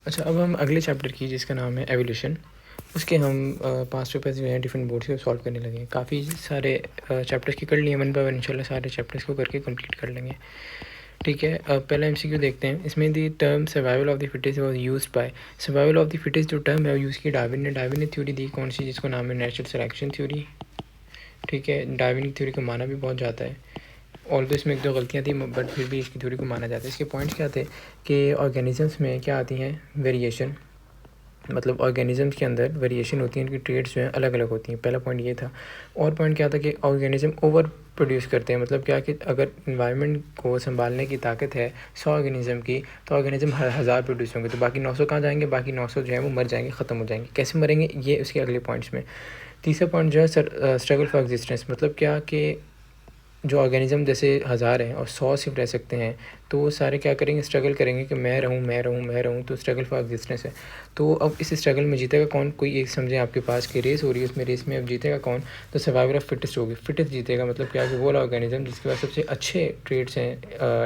अच्छा, अब हम अगले चैप्टर की जिसका नाम है एवोल्यूशन, उसके हम 5 पेपर्स जो हैं डिफरेंट बोर्ड से सॉल्व करने लगे हैं। काफ़ी सारे चैप्टर्स की कर लिए, वन बाय वन इंशाल्लाह सारे चैप्टर्स को करके कंप्लीट कर लेंगे। ठीक है, पहला एमसीक्यू देखते हैं। इसमें the term survival of the fittest was used by. Survival of the fittest जो टर्म है वो यूज़ की डार्विन ने। डार्विन ने थ्योरी दी कौन सी, जिसको नाम है नेचुरल सिलेक्शन थ्योरी। ठीक है, डार्विन की थ्योरी को माना भी बहुत जाता है, और तो इसमें एक दो गलतियाँ थी बट फिर भी इसकी थ्योरी को माना जाता है। इसके पॉइंट्स क्या थे कि ऑर्गेनिजम्स में क्या आती हैं, वेरिएशन, मतलब ऑर्गेनिजम्स के अंदर वेरिएशन होती है, इनकी ट्रेड्स जो हैं अलग अलग होती हैं। पहला पॉइंट ये था। और पॉइंट क्या था कि ऑर्गेनिज्म ओवर प्रोड्यूस करते हैं, मतलब क्या कि अगर इन्वायरमेंट को संभालने की ताकत है 100 ऑर्गेनिज्म की, तो ऑर्गेनिज्म 1000 प्रोड्यूस होंगे, तो बाकी 900 कहाँ जाएंगे, बाकी 900 जो है वो मर जाएंगे, ख़त्म हो जाएंगे। कैसे मरेंगे ये उसके अगले पॉइंट्स में। तीसरा पॉइंट जो है स्ट्रगल फॉर एग्जिस्टेंस, मतलब क्या कि जो ऑर्गेनिज़म जैसे 1000 हैं और 100 सिर्फ रह सकते हैं, तो वो सारे क्या करेंगे, स्ट्रगल करेंगे कि मैं रहूँ मैं रहूँ मैं रहूँ, तो स्ट्रगल फॉर एग्जिस्टेंस है। तो अब इस स्ट्रगल में जीतेगा कौन, कोई एक समझे आपके पास कि रेस हो रही है, उसमें रेस में अब जीतेगा कौन, तो सर्वाइवल ऑफ फिटेस्ट होगी, फिटेस्ट जीतेगा। मतलब क्या कि वो ऑर्गेनिज्म जिसके पास सबसे अच्छे ट्रेड्स हैं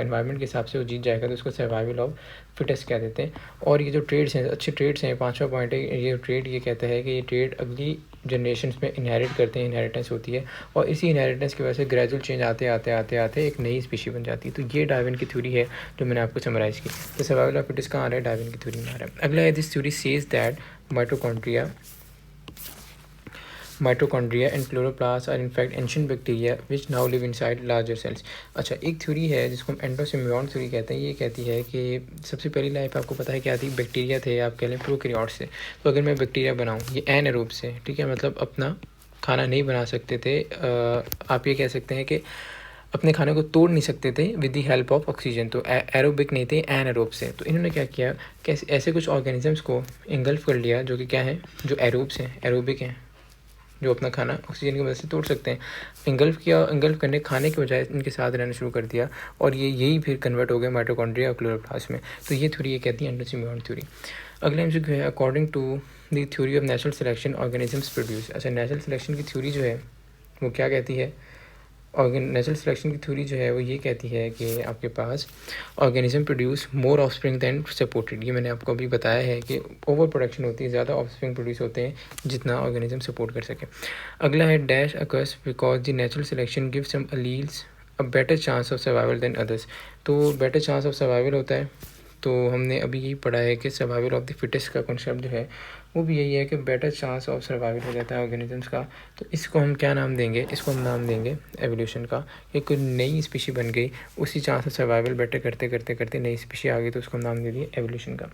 एनवायरनमेंट के हिसाब से वो जीत जाएगा, तो उसको सर्वाइवल ऑफ फिटेस्ट कह देते हैं। और ये जो ट्रेड्स हैं, अच्छे ट्रेड्स हैं, 5वां पॉइंट है ये ट्रेड, ये कहता है कि ये ट्रेड अगली जनरेशन्स में इनहेरिट करते हैं, इनहेरिटेंस होती है, और इसी इनहेरिटेंस की वजह से ग्रेजुअल चेंज आते आते आते आते एक नई स्पीशी बन जाती है। तो ये डार्विन की थ्योरी है जो मैंने आपको समराइज़ की। तो सर्वाइवल ऑफ फिटेस्ट कहाँ आ रहा है, डार्विन की थ्योरी में आ रहा है। अगला है, this theory says that mitochondria and chloroplasts are in fact ancient bacteria which now live inside larger cells। अच्छा, एक थ्योरी है जिसको हम एंडोसिम्बियोट थ्योरी कहते हैं। ये कहती है कि सबसे पहली लाइफ आपको पता है क्या थी, बैक्टीरिया थे, आप कह लें प्रोकैरियोट्स से। तो अगर मैं बैक्टीरिया बनाऊँ, ये एनारोब से, ठीक है, मतलब अपना खाना नहीं बना सकते थे, आप ये कह सकते हैं कि अपने खाने को तोड़ नहीं सकते थे with the help of oxygen, तो एरोबिक नहीं थे, एनारोब से। तो इन्होंने क्या किया, कैसे ऐसे कुछ ऑर्गेनिजम्स को इंगल्फ कर लिया जो कि क्या है, जो एरोब्स हैं, एरोबिक हैं, जो अपना खाना ऑक्सीजन की मदद से तोड़ सकते हैं। इंगल्फ किया, इंगल्फ करने खाने के बजाय इनके साथ रहना शुरू कर दिया, और ये यही फिर कन्वर्ट हो गया माइटोकॉन्ड्रिया और क्लोरोप्लास्ट में। तो ये थ्योरी ये कहती है एंडोसिम्बियोट थ्योरी। अगला एमसीक्यू है, according to the theory of natural selection organisms produce. अच्छा, नेचुरल सिलेक्शन की थ्योरी जो है वो क्या कहती है, नेचुरल सिलेक्शन की थ्योरी जो है वो ये कहती है कि आपके पास organism produce more offspring than supported. ये मैंने आपको अभी बताया है कि ओवर प्रोडक्शन होती है, ज़्यादा ऑफस्प्रिंग प्रोड्यूस होते हैं जितना ऑर्गेनिज्म सपोर्ट कर सके। अगला है, dash occurs because the natural selection gives some alleles a better chance of survival than others. तो बेटर चांस ऑफ सर्वाइवल होता है, तो हमने अभी यही पढ़ा है कि सर्वाइवल ऑफ द फिटेस्ट का कॉन्सेप्ट जो है वो भी यही है कि बेटर चांस ऑफ सर्वाइवल हो जाता है ऑर्गेनिजम्स का। तो इसको हम क्या नाम देंगे, इसको हम नाम देंगे एवोल्यूशन का। एक कोई नई स्पीशी बन गई, उसी चांस ऑफ सर्वाइवल बेटर करते करते करते नई स्पीशी आ गई, तो उसको हम नाम दे दिए एवोल्यूशन का।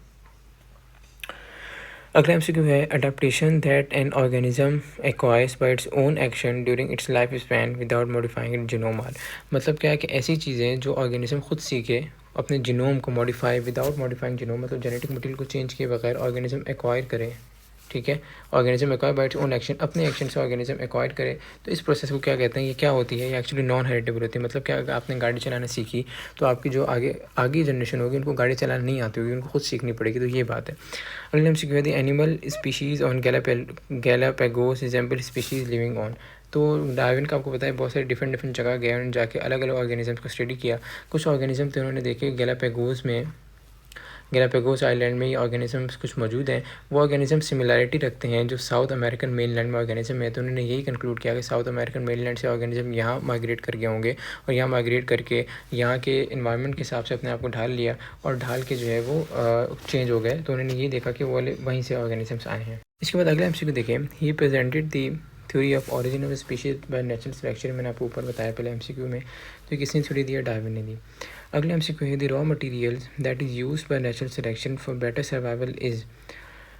अगला एमसीक्यू है, adaptation that an organism acquires by its own action during its life span without modifying it genome are. मतलब क्या है कि ऐसी चीज़ें जो ऑर्गेनिज्म खुद सीखे, अपने जीनोम को मॉडिफाई, विदाउट मॉडिफाइंग जीनोम मतलब जेनेटिक मटेरियल को चेंज किए बगैर ऑर्गेनिज्म एक्वायर करे। ठीक है, organism acquire bye its own action, अपने एक्शन से ऑर्गेनिज्म एक्वायर करे, तो इस प्रोसेस को क्या कहते हैं, ये क्या होती है, ये एक्चुअली नॉन हेरिटेबल होती है। मतलब क्या, अगर आपने गाड़ी चलाना सीखी तो आपकी जो आगे जनरेशन होगी उनको गाड़ी चलाना नहीं आती होगी, उनको खुद सीखनी पड़ेगी, तो ये बात है। अगले हम सीखे the animal species on Galapagos resemble species living on. तो डार्विन का आपको पता है बहुत सारे डिफरेंट जगह गए, उन्होंने जाके अलग अलग ऑर्गेनिजम्स को स्टडी किया। कुछ ऑर्गेनिज्म थे उन्होंने देखे गैलापेगोस आइलैंड में ये ऑर्गेनिजम्स कुछ मौजूद हैं। वो ऑर्गेनिज्म सिमिलैरिटी रखते हैं जो साउथ अमेरिकन मेनलैंड में ऑर्गेनिज्म है, तो उन्होंने यही कंक्लूड किया कि साउथ अमेरिकन मेनलैंड से ऑर्गेनिज्म यहाँ माइग्रेट कर गए होंगे, और यहाँ माइग्रेट करके यहाँ के इन्वायरमेंट के हिसाब से अपने आप को ढाल लिया, और ढाल के जो है वो चेंज हो गए। तो उन्होंने ये देखा कि वो वहीं से ऑर्गेनिजम्स आए हैं। इसके बाद अगला एमसीक्यू देखें, he presented the theory of origin of species by natural selection. मैंने आपको ऊपर बताया पहले एमसीक्यू में, तो किसने थ्योरी दी है, डार्विन ने दी। अगले एमसीक्यू है, the raw materials that is used by natural selection for better survival is.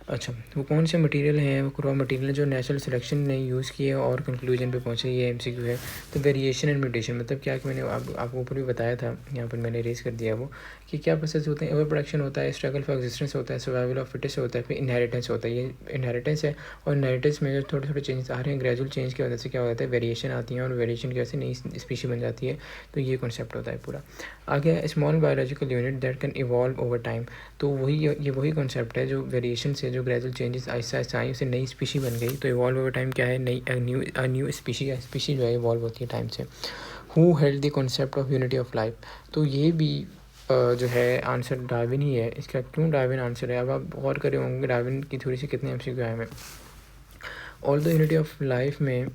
अच्छा, वो कौन से मटेरियल हैं, वो रॉ मटेरियल जो नेचुरल सिलेक्शन ने यूज़ किए और कंक्लूजन पे पहुँचे, ये एमसीक्यू है। तो वेरिएशन एंड म्यूटेशन, मतलब क्या कि मैंने आपको ऊपर भी बताया था, यहाँ पर मैंने रेस कर दिया वो, कि क्या प्रोसेस होते हैं, ओवर प्रोडक्शन होता है, स्ट्रगल फॉर एग्जिस्टेंस होता है, सर्वाइवल ऑफ फिटेस्ट होता है, फिर इनहेरिटेंस होता है। ये इनहेरिटेंस है, और इनहेरिटेंस में जो थोड़े थोड़े चेंजेस आ रहे हैं, ग्रेजुअल चेंज की वजह से क्या होता है, वेरिएशन आती है, और वेरिएशन की वजह से नई स्पीशी बन जाती है। तो ये कॉन्सेप्ट होता है पूरा। आगे, small biological unit that can evolve over time. तो वही कॉन्सेप्ट है जो वेरिएशन से, जो ग्रेजुअल चेंजेस आहिस्ता आहिस्ता आई, उससे नई स्पीशी बन गई। तो इवॉल्व ओवर टाइम क्या है, न्यू स्पीशी जो है इवॉल्व होती है टाइम से। Who held the concept of unity of life. तो ये भी जो है आंसर डार्विन ही है। इसका क्यों डार्विन आंसर है, अब आप गौर करे होंगे डार्विन की थोड़ी सी कितने MCQ आए हैं। All the unity of life में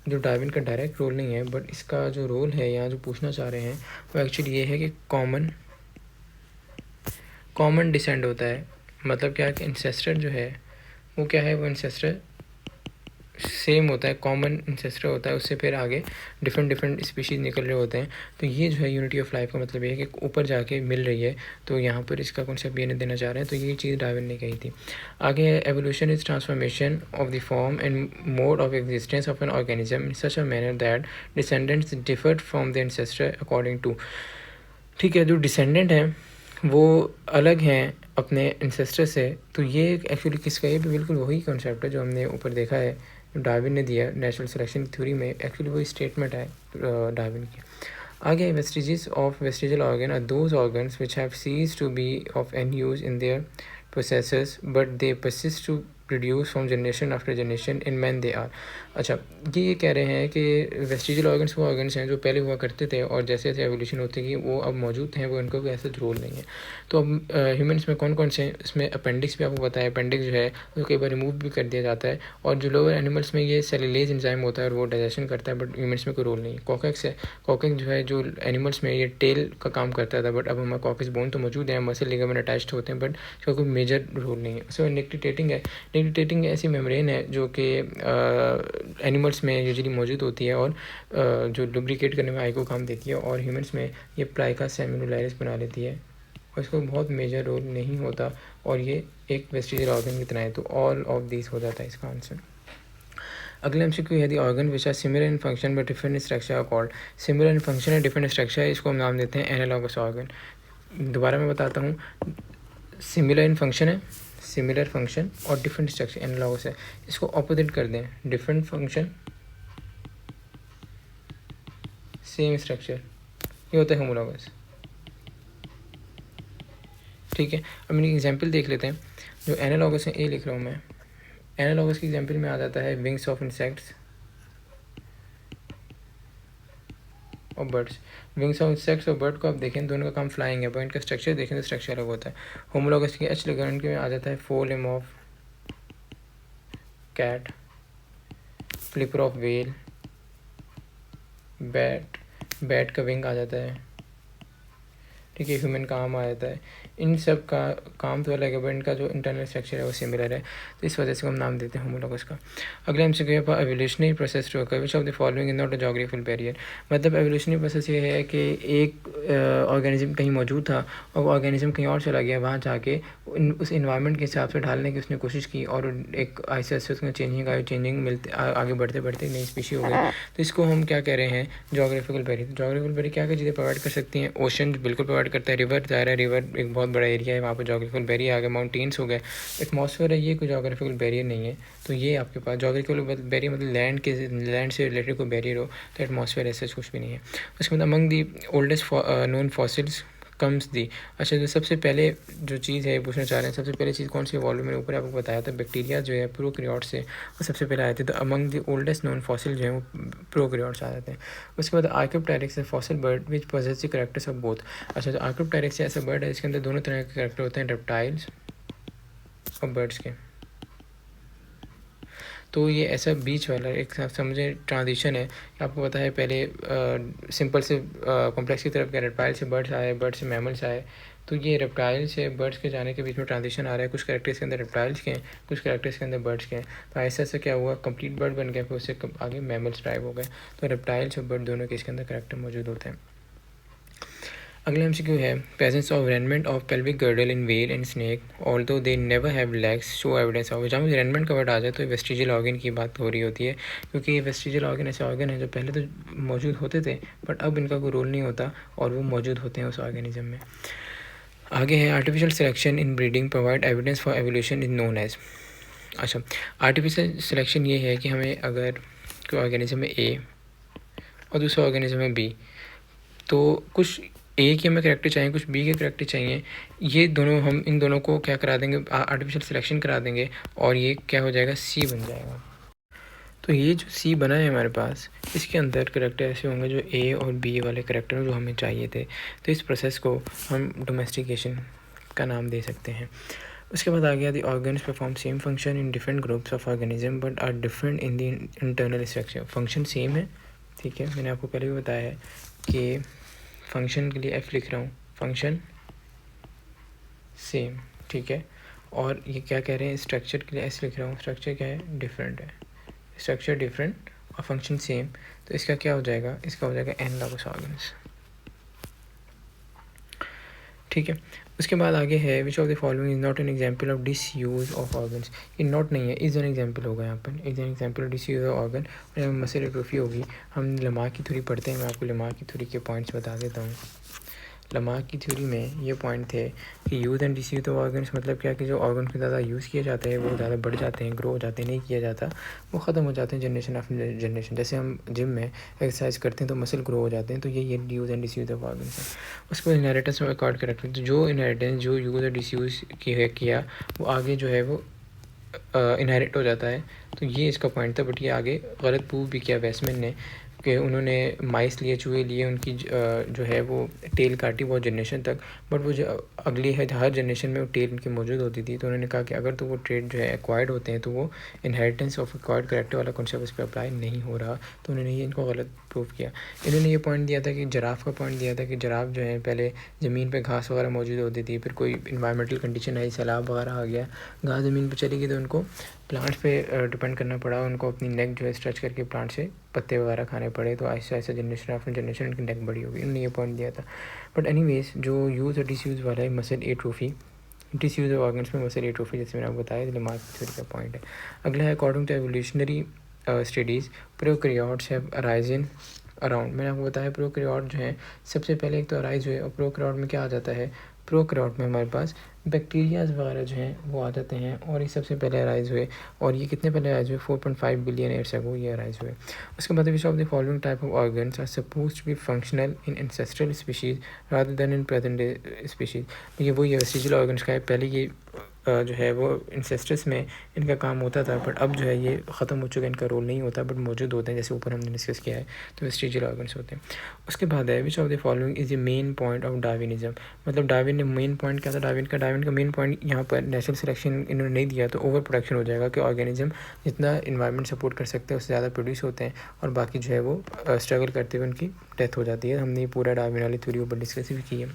जो डार्विन का डायरेक्ट रोल नहीं है, बट इसका जो रोल है यहाँ जो पूछना चाह रहे हैं वो एक्चुअली ये है कि कॉमन डिसेंड होता है। मतलब क्या कि इंसेस्टर जो है वो क्या है, वो इंसेस्टर सेम होता है, कॉमन इंसेस्टर होता है, उससे फिर आगे डिफरेंट स्पीशीज़ निकल रहे होते हैं। तो ये जो है यूनिटी ऑफ लाइफ का मतलब ये है कि ऊपर जाके मिल रही है। तो यहाँ पर इसका कॉन्सेप्ट ये नहीं देना चाह रहे हैं। तो ये चीज़ डार्विन ने कही थी। आगे है evolution is transformation of the form and mode of existence of an organism in such a manner that descendants differed from the ancestor according to. ठीक है, जो डिसेंडेंट हैं वो अलग हैं अपने एंसेस्टर से। तो ये एक्चुअली किसका, ये भी बिल्कुल वही कॉन्सेप्ट है जो हमने ऊपर देखा है, डार्विन ने दिया नेचुरल सिलेक्शन थ्योरी में। एक्चुअली वही स्टेटमेंट है डार्विन की। आगे vestiges of vestigial organ are those organs which have cease to be of any use in their processes but they persist to produce from generation after generation in man they are. अच्छा, ये कह रहे हैं कि vestigial organs वो organs हैं जो पहले हुआ करते थे और जैसे जैसे एवोल्यूशन होती गई वो अब मौजूद हैं, वो इनका कोई ऐसा रोल नहीं है। तो अब ह्यूमन्स में कौन कौन से हैं, इसमें अपेंडिक्स भी आपको पता है, अपेंडिक्स जो है वो कई बार रिमूव भी कर दिया जाता है। और जो लोअर एनिमल्स में ये सेलुलोज एंजाइम होता है और वो डाइजेशन करता है, बट ह्यूमन्स में कोई रोल नहीं है। कॉकेक्स है, कॉकेक्स जो है जो एनिमल्स में ये टेल का काम करता था, बट अब हमारे कॉकेक्स बोन तो मौजूद है, मसल लिगामेंट अटैच्ड होते हैं, बट इसका कोई मेजर रोल नहीं है। सो निक्टिटेटिंग है, निक्टिटेटिंग ऐसी मेम्ब्रेन है जो कि एनिमल्स में यूजुअली मौजूद होती है और जो लुब्रिकेट करने में आई को काम देती है, और ह्यूमन्स में ये प्लाइका सेमिनोलाइरिस बना लेती है और इसको बहुत मेजर रोल नहीं होता और ये एक वेस्टिजियल ऑर्गन की तरह है। तो ऑल ऑफ दिस हो जाता है इसका आंसर। अगले MCQ है the organ which are similar in function but different structure are called. Similar in function है, डिफरेंट स्ट्रक्चर है, इसको हम नाम देते हैं एनालॉगस ऑर्गन। दोबारा मैं बताता हूँ, सिमिलर इन फंक्शन है, सिमिलर फंक्शन, और डिफरेंट स्ट्रक्चर एनालॉगस है। इसको ऑपोजिट कर दें, डिफरेंट फंक्शन सेम स्ट्रक्चर, ये होता है होमोलॉगस। ठीक है, अब एक एग्जांपल देख लेते हैं। जो एनालॉगस है, ए लिख रहा हूँ मैं, एनालॉगस की एग्जांपल में आ जाता है विंग्स ऑफ इंसेक्ट्स और बर्ड्स। विंग्स ऑफ इंसेक्ट्स और बर्ड को आप देखें, दोनों का काम फ्लाइंग है, पर इनका स्ट्रक्चर देखें तो स्ट्रक्चर अलग होता है। होमोलॉगस की एच लिगेंड के में आ जाता है fore limb of cat, flipper of whale, bat का विंग आ जाता है। ठीक है, ह्यूमन काम आ जाता है। इन सब का काम तो अलग है, बट इनका जो इंटरनल स्ट्रक्चर है वो सिमिलर है, तो इस वजह से हम नाम देते हैं होमोलॉगस का। अगला MCQ है एवोल्यूशनरी प्रोसेस टू ओकर विच of the following is not a geographical barrier. मतलब एवोल्यूशनरी प्रोसेस ये है कि एक ऑर्गेनिज्म कहीं मौजूद था और वो ऑर्गेनिज्म कहीं और चला गया, वहाँ जाके उस इन्वायरमेंट के हिसाब से ढालने की उसने कोशिश की और एक ऐसे ऐसे उसमें चेंजिंग मिलते आगे बढ़ते बढ़ते नई स्पीशी हो गई। तो इसको हम क्या कह रहे हैं, ज्योग्राफिकल बैरियर। ज्योग्राफिकल बैरियर क्या क्या चीज़ें प्रोवाइड कर सकती हैं, ओशन बिल्कुल प्रोवाइड करता है, रिवर ज़ाहिर है, रिवर एक बहुत बड़ा एरिया है, वहाँ पर ज्योग्राफिकल बैरियर आ गया, माउंटेन्स हो गए, एटमॉस्फेयर है, ये कोई ज्योग्राफिकल बैरियर नहीं है। तो ये आपके पास ज्योग्राफिकल बैरियर मतलब लैंड से रिलेटेड कोई बैरियर हो, तो एटमॉस्फेयर ऐसा कुछ भी नहीं है। उसके बाद among the oldest known fossils comes the. अच्छा, जो सबसे पहले जो चीज़ है पूछना चाह रहे हैं, सबसे पहले चीज़ कौन सी इवॉल्व, मैंने ऊपर आपको बताया था बैक्टीरिया जो है प्रोकैरियोट से वो सबसे पहले आए थे। तो among the oldest known fossil जो है वो प्रोकैरियोट्स आ जाते हैं। उसके बाद आर्कियोप्टेरिक्स है fossil bird which possess the characters of both. अच्छा, तो आर्कियोप्टेरिक्स ऐसा बर्ड है जिसके अंदर दोनों तरह के कैरेक्टर होते हैं, रेप्टाइल्स और बर्ड्स के। तो ये ऐसा बीच वाला एक समझे ट्रांजिशन है। आपको पता है पहले सिंपल से कॉम्प्लेक्स की तरफ के रेप्टाइल से बर्ड्स आए, बर्ड से मैमल्स आए, तो ये रेप्टाइल से बर्ड्स के जाने के बीच में ट्रांजिशन आ रहा है। कुछ कैरेक्टर्स के अंदर रेप्टाइल्स के हैं, कुछ कैरेक्टर्स के अंदर बर्ड्स के हैं। तो ऐसा ऐसा क्या हुआ, कंप्लीट बर्ड बन गया, फिर उससे आगे मैमल्स ड्राइव हो गए। तो रेप्टाइल्स और बर्ड दोनों के इसके अंदर कैरेक्टर मौजूद होते हैं। अगला MCQ है presence of remnant of pelvic girdle in whale and snake although they never have legs show evidence of. जहाँ रेनमेंट का वर्ड आ जाए तो वेस्टिजियल ऑर्गन की बात हो रही होती है, क्योंकि ये वेस्टिजियल ऑर्गन ऐसे ऑर्गन है जो पहले तो मौजूद होते थे बट अब इनका कोई रोल नहीं होता और वो मौजूद होते हैं उस ऑर्गेनिज्म में। आगे है artificial selection in breeding provide evidence for evolution is known as. अच्छा, आर्टिफिशियल सिलेक्शन ये है कि हमें अगर कोई ऑर्गेनिज्म में ए और दूसरा ऑर्गेनिज्म में बी, तो कुछ ए के हमें करेक्टर चाहिए, कुछ बी के करेक्टर चाहिए, ये दोनों हम इन दोनों को क्या करा देंगे, आर्टिफिशियल सिलेक्शन करा देंगे और ये क्या हो जाएगा, सी बन जाएगा। तो ये जो सी बना है हमारे पास, इसके अंदर करैक्टर ऐसे होंगे जो ए और बी वाले करैक्टर जो हमें चाहिए थे। तो इस प्रोसेस को हम डोमेस्टिकेशन का नाम दे सकते हैं। उसके बाद आ गया the organs perform same function in different groups of organism but are different in the internal structure. Function same है, ठीक है, मैंने आपको पहले भी बताया है कि फंक्शन के लिए एफ लिख रहा हूँ, फंक्शन सेम, ठीक है। और ये क्या कह रहे हैं, स्ट्रक्चर के लिए एस लिख रहा हूँ, स्ट्रक्चर क्या है, डिफरेंट है, स्ट्रक्चर डिफरेंट और फंक्शन सेम। तो इसका क्या हो जाएगा, इसका हो जाएगा एन लॉगस ऑर्गन्स, ठीक है। उसके बाद आगे है which of the following is not an example of disuse of organs. ये नॉट नहीं है, इज एन एग्जाम्पल होगा यहाँ पर, is an example of disuse of organ. और यहाँ मसल एट्रोफी होगी। हम लमा की थ्योरी पढ़ते हैं, मैं आपको लमा की थ्योरी के पॉइंट्स बता देता हूँ। लमा की थ्योरी में ये पॉइंट थे कि use and disuse of organs मतलब क्या कि जो ऑर्गन को ज़्यादा यूज़ किया जाता है वो ज़्यादा बढ़ जाते हैं, ग्रो हो जाते हैं, नहीं किया जाता वो ख़त्म हो जाते हैं जनरेशन आफ्टर जनरेशन। जैसे हम जिम में एक्सरसाइज करते हैं तो मसल ग्रो हो जाते हैं, तो ये use and disuse of organs है। उसके बाद इनहेरिटेंस में अकॉर्ड करेक्टर, तो जो इनहेरिटेंस जो यूज़ और डिस यूज़ किया वो आगे जो है वो इनहेरिट हो जाता है। तो ये इसका पॉइंट था, बट ये आगे गलत प्रूव भी किया वेस्टमैन ने कि उन्होंने माइस लिए, चूहे लिए, उनकी जो है वो टेल काटी बहुत जनरेशन तक, बट वो जो अगली है हर जनरेशन में वो टेल उनकी मौजूद होती थी। तो उन्होंने कहा कि अगर तो वो ट्रेड जो है एक्वायर्ड होते हैं तो वो इनहेरिटेंस ऑफ एक्वायर्ड करेक्टर वाला कॉन्सेप्ट उस पर अप्लाई नहीं हो रहा। तो उन्होंने ये इनको गलत प्रूव किया। इन्होंने ये पॉइंट दिया था कि जराफ का पॉइंट दिया था कि जराफ जो है पहले ज़मीन पर घास वगैरह मौजूद होती थी, फिर कोई इन्वायरमेंटल कंडीशन आई, सैलाब वगैरह आ गया, घास ज़मीन पर चली गई, तो उनको प्लांट्स पे डिपेंड करना पड़ा, उनको अपनी नेक जो है स्ट्रेच करके प्लांट से पत्ते वगैरह खाने पड़े। तो ऐसे ऐसे जनरेशन आफ्टर जनरेशन उनकी नेक बड़ी होगी, उन्होंने ये पॉइंट दिया था। बट एनीवेज जो यूज़ और डिसयूज़ वाला है muscle atrophy, disuse of organs में मसल एट्रोफी, जैसे मैंने आपको बताया लमार्क थ्योरी का पॉइंट है। अगला है according to evolutionary studies prokaryotes have arisen around. मैंने आपको बताया प्रोकैरियोट जो है सबसे पहले एक तो अराइज हुए, और प्रोकैरियोट में क्या आ जाता है, प्रोकैरियोट में हमारे पास बैक्टीरियाज वगैरह जो हैं वो आ जाते हैं, और ये सबसे पहले अराइज हुए। और ये कितने पहले अराइज हुए, 4.5 बिलियन ईयर्स अगो ये अराइज हुए। उसके बाद which of the following type of organs are suppose to be functional in ancestral species rather than in present day species. ये वही वेस्टिजियल ऑर्गन्स का है, पहले ये जो है वो इंसेस्टस में इनका काम होता था, बट अब जो है ये ख़त्म हो चुका है, इनका रोल नहीं होता, बट मौजूद होते हैं, जैसे ऊपर हमने डिस्कस किया है। तो वेस्टिजियल ऑर्गन्स होते हैं। उसके बाद है which of the following is the main point of Darwinism. मतलब डार्विन ने मेन पॉइंट क्या था, डार्विन का मेन पॉइंट यहाँ पर नेचुरल सिलेक्शन इन्होंने नहीं दिया, तो ओवर प्रोडक्शन हो जाएगा कि ऑर्गेनिज्म जितना इन्वायरमेंट सपोर्ट कर सकते हैं उससे ज़्यादा प्रोड्यूस होते हैं, और बाकी जो है वो स्ट्रगल करते हुए उनकी डेथ हो जाती है। हमने ये पूरा डार्विन वाली थ्योरी ऊपर डिस्कस भी की है।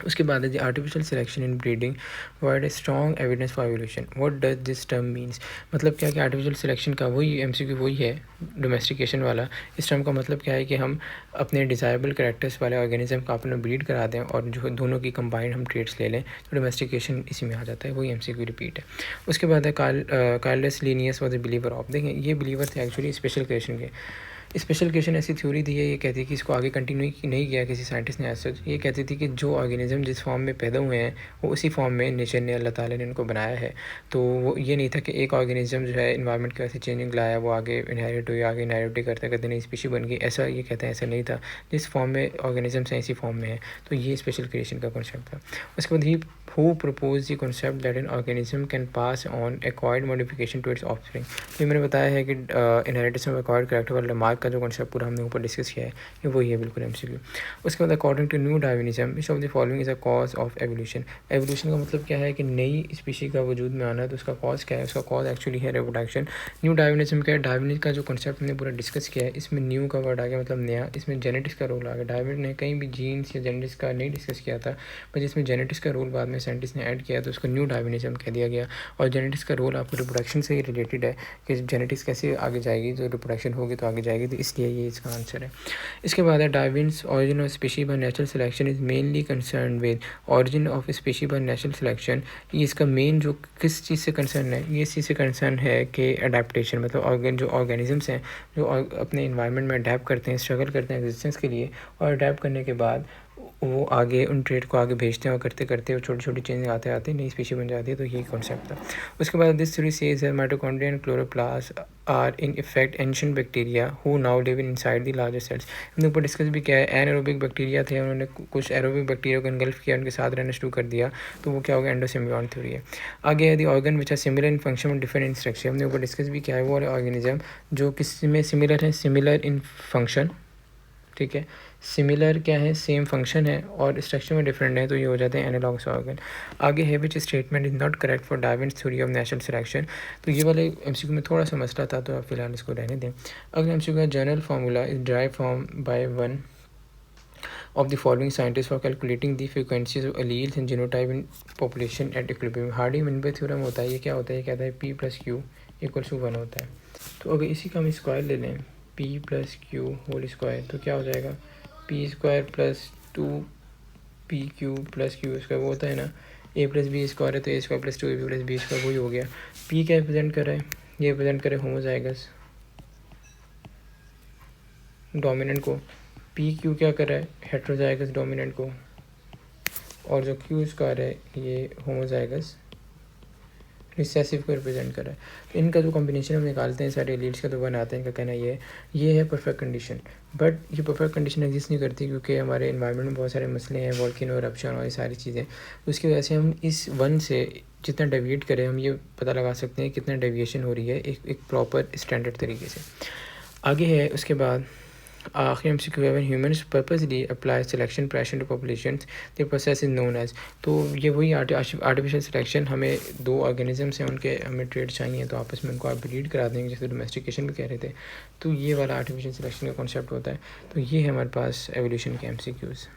उसके बाद है artificial selection in breeding provide a strong evidence for evolution. What does this term means, मतलब क्या कि आर्टिफिशियल सिलेक्शन का वही एमसीक्यू वही है डोमेस्टिकेशन वाला। इस टर्म का मतलब क्या है कि हम अपने डिज़ायरेबल कैरेक्टर्स वाले ऑर्गेनिज्म का अपना ब्रीड करा दें और जो दोनों की कंबाइंड हम ट्रेड्स ले लें, तो डोमेस्टिकेशन इसी में आ जाता है, वही एमसीक्यू रिपीट है। उसके बाद है Carolus Linnaeus was a believer of. देखें ये बिलीवर थे एक्चुअली स्पेशल क्रिएशन के। स्पेशल क्रिएशन ऐसी थ्योरी दी है, ये कहती है कि इसको आगे कंटिन्यू नहीं किया किसी साइंटिस्ट ने ऐसा। ये कहती थी कि जो ऑर्गेनिज्म जिस फॉर्म में पैदा हुए हैं वो उसी फॉर्म में नेचर ने, अल्लाह ताला ने उनको बनाया है। तो वो ये नहीं था कि एक ऑर्गेनिज्म जो है इन्वायरमेंट की वजह से चेंजिंग लाया, वो आगे इनहेरिट हुई, आगे इनहेरिट करते करते नई स्पीशी बन गई, ऐसा ये कहते हैं, ऐसा नहीं था। जिस फॉर्म में ऑर्गेनिजम्स हैं इसी फॉर्म में है। तो ये स्पेशल क्रिएशन का कॉन्सेप्ट था। उसके बाद ही who propose the concept that an organism can pass on acquired modification to its offspring. तो मैंने बताया है कि इनहेरिटेंस ऑफ एक्वायर्ड कैरेक्टर वाला मार्क का जो कॉन्सेप्ट पूरा हमने ऊपर डिस्कस किया है, ये वही है बिल्कुल एमसीक्यू। उसके बाद according to neo Darwinism which of the following is a cause of evolution. Evolution का मतलब क्या है कि नई स्पीशी का वजूद में आना, तो उसका कॉज क्या है, उसका कॉज एक्चुअली है रिप्रोडक्शन। न्यू डार्विनिज्म क्या है, डार्विनिज्म का जो कॉन्सेप्ट हमने पूरा डिस्कस किया है, इसमें न्यू का वर्ड आ गया मतलब नया, इसमें जेनेटिक्स का रोल आ गया। डार्विन ने कहीं भी जीन्स या जेनेटिक्स का नहीं डिस्कस किया था, पर जिसमें जेनेटिक्स का रोल बाद में साइंटिस्ट ने ऐड किया तो उसको न्यू डार्विनिज्म कह दिया गया। और जेनेटिक्स का रोल आपको रिप्रोडक्शन से ही रिलेटेड है कि जेनेटिक्स कैसे आगे जाएगी, तो रिप्रोडक्शन होगी तो आगे जाएगी, तो इसलिए ये इसका आंसर है। इसके बाद है Darwin's origin of species by natural selection is mainly concern with origin of species by natural selection. ये इसका मेन जो किस चीज़ से कंसर्न है, ये इस चीज़ से कंसर्न है कि अडेप्टेशन, मतलब जो ऑर्गेनिजम्स हैं जो अपने इन्वायरमेंट में अडेप्ट करते हैं, स्ट्रगल करते हैं एग्जिस्टेंस के लिए, और अडेप्ट करने के बाद वो आगे उन ट्रेड को आगे भेजते हैं और करते करते वो छोटी छोटी चेंज आते आते नई स्पीशी बन जाती है। तो यही कॉन्सेप्ट था। उसके बाद this theory says that mitochondria and chloroplast are in effect ancient bacteria who now live inside the larger cells. हमने ऊपर डिस्कस भी किया है, एनारोबिक बैक्टीरिया थे, उन्होंने कुछ एरोबिक बैक्टीरिया को इनगल्फ किया, उनके साथ रहना शुरू कर दिया, तो वो क्या होगा, एंडोसिम्बियोट थ्योरी है। आगे है the organ which are similar in function और डिफरेंट इन स्ट्रक्चर। हमने ऊपर डिस्कस भी किया है, वो वाले ऑर्गेनिज्म जो किस में सिमिलर है, सिमिलर इन फंक्शन, ठीक है, सिमिलर क्या है, सेम फंक्शन है, और स्ट्रक्चर में डिफरेंट है, तो ये हो जाते हैं एनालॉगस ऑर्गन। आगे है which statement is not correct for Darwin's theory of natural selection. तो ये वाले एमसीक्यू में थोड़ा सा मसला था, तो आप फिलहाल इसको रहने दें। अगला एमसीक्यू है general formula is drive from by one of the following scientists for calculating the frequencies of alleles and genotype in population at equilibrium। Hardy-Weinberg theorem होता है, ये क्या होता है, ये कहता है p + q = 1 होता है। तो अगर इसी का हम स्क्वायर ले लें, p + q होल स्क्वायर, तो क्या हो जाएगा, p² + 2pq + q², वो होता है ना a + b² है, तो a² + 2ab + b², वही हो गया। p क्या रिप्रेजेंट कर रहा है, ये रिप्रेजेंट करे होमोजाइगस डोमिनेंट को, पी क्यू क्या कर रहा है, हेट्रोजाइगस डोमिनेंट को, और जो क्यू स्क्वायर है ये होमोजाइगस रिसेसिव को रिप्रेजेंट कर रहा है। तो इनका जो कॉम्बिनेशन हम निकालते हैं सारे एलीड्स का, तो वन आता है। इनका कहना ये है परफेक्ट कंडीशन। बट ये परफेक्ट कंडीशन एग्जिस्ट नहीं करती, क्योंकि हमारे इन्वायरमेंट में बहुत सारे मसले हैं, वॉल्केनो इरप्शन और ये सारी चीज़ें। उसकी वजह से हम इस वन से जितना डेविएट करें, हम ये पता लगा सकते हैं कितना डेविएशन हो रही है एक प्रॉपर स्टैंडर्ड तरीके से। आगे है उसके बाद आखिर एमसीक्यू है, humans purposely apply selection pressure to populations the process is known as. तो ये वही आर्टिफिशियल सिलेक्शन, हमें दो ऑर्गेनिजम्स हैं, उनके हमें ट्रेड चाहिए, तो आपस में उनको आप ब्रीड करा देंगे, जैसे डोमेस्टिकेशन भी कह रहे थे। तो ये वाला आर्टिफिशियल सिलेक्शन का कॉन्सेप्ट होता है। तो ये है हमारे पास एवोल्यूशन के एमसीक्यूज़।